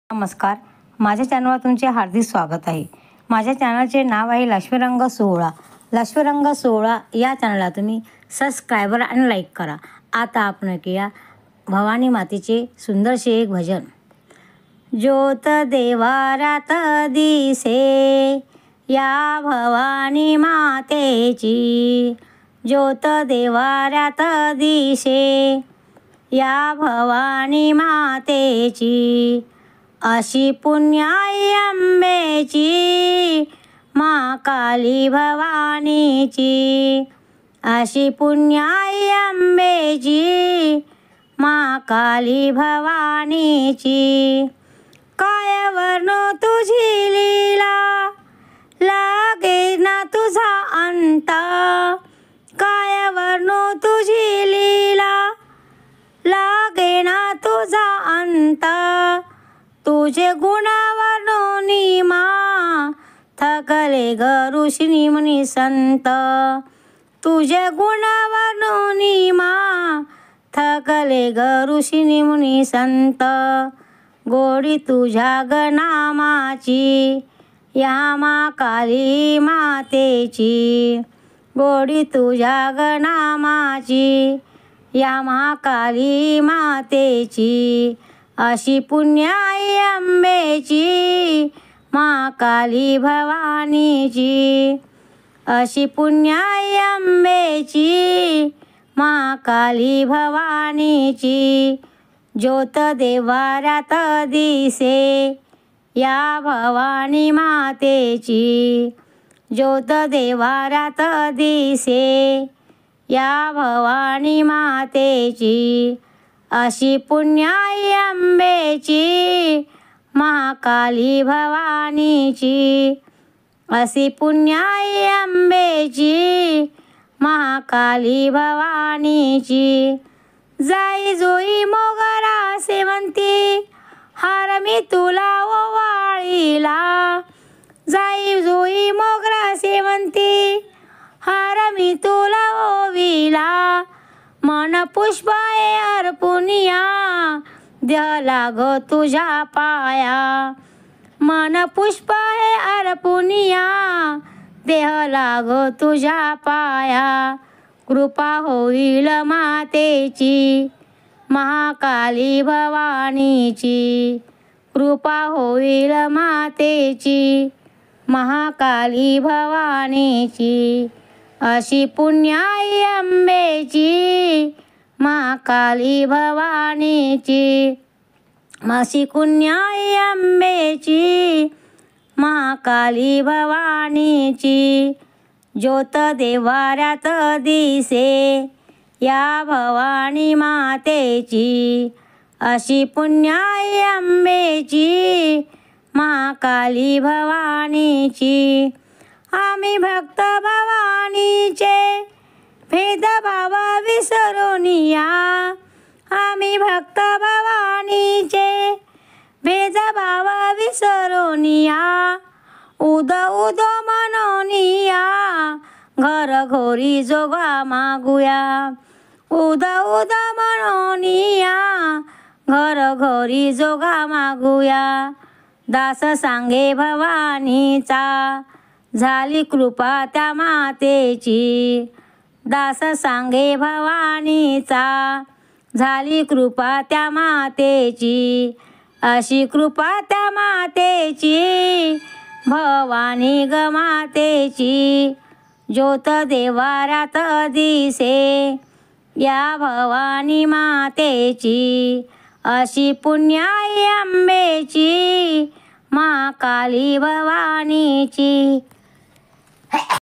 नमस्कार, माझ्या चॅनलवर तुमचे हार्दिक स्वागत आहे। माझ्या चॅनलचे नाव आहे लक्ष्मीरंग सोहळा। लक्ष्मीरंग सोहळा या चॅनलला तुम्ही सबस्क्राइबर आणि लाईक करा। आता आपण ऐकूया भवानी मातेचे सुंदरसे एक भजन। ज्योत देवारात दिसे या भवानी मातेची, ज्योत देवारात दिसे या भवानी मातेची, अशी पुण्याई अंबेची मा काली भवानीची, अशी पुण्याई अंबेची मा काली भवानीची। काय वर्णू तुझी लीला लागे ना तुझा अंत, काय वर्णू तुझी लीला लागे ना तुझा अंत। तुझे गुण वर्णोनी मा थकले ग ऋषी मुनी संत, तुझे गुण वर्णोनी मा थकले ग ऋषी मुनी संत। गोडी तुझ्या ग नामाची या मा काली मातेची, गोडी तुझ्या ग नामाची या मा काली मातेची, अशी पुण्याई अंबेची मा काली भवानीची, अशी पुण्याई अंबेची मा काली भवानीची। ज्योत देवारात दिसे या भवानी मातेची, ज्योत देवारात दिसे या भवानी मातेची, अशी पुण्याई अंबेची महाकाली भवानीची, अशी पुण्याई अंबेची महाकाली भवानीची। जाई जुई मोगरा सेवंती हार मी तुला ओवाळीला, जाई जुई मोगरा सेवंती हार मी तुला ओविला। मन पुष्प अर्पुनिया देह लाग तुझ्या पाया, मन पुष्प अर्पुनिया देह लाग तुझ्या पाया। कृपा होईल मातेची महाकाली भवानीची, कृपा होईल मातेची महाकाली भवानीची, अशी पुण्याई अंबेची महाकाली भवानीची, अशी पुण्याई अंबेची महाकाली भवानीची। ज्योत देवारात दिसे या भवानी मातेची, अशी पुण्याई अंबेची महाकाली भवानीची। आम्ही भक्त भवानीचे भेदभाव विसरूनिया, आम्ही भक्त भवानीचे भेदभाव विसरूनिया। उद उद मनोनिया घर घोरी जोगा मागूया, उद उद मनोनिया घर घोरी जोगा मागूया। दास सांगे भवानीचा झाली कृपा त्या मातेची, दास सांगे भवानीचा झाली कृपा त्या मातेची, अशी कृपा त्या मातेची भवानी ग मातेची। ज्योत देवारात दिसे या भवानी मातेची, अशी पुण्याई अंबेची महाकाली भवानीची।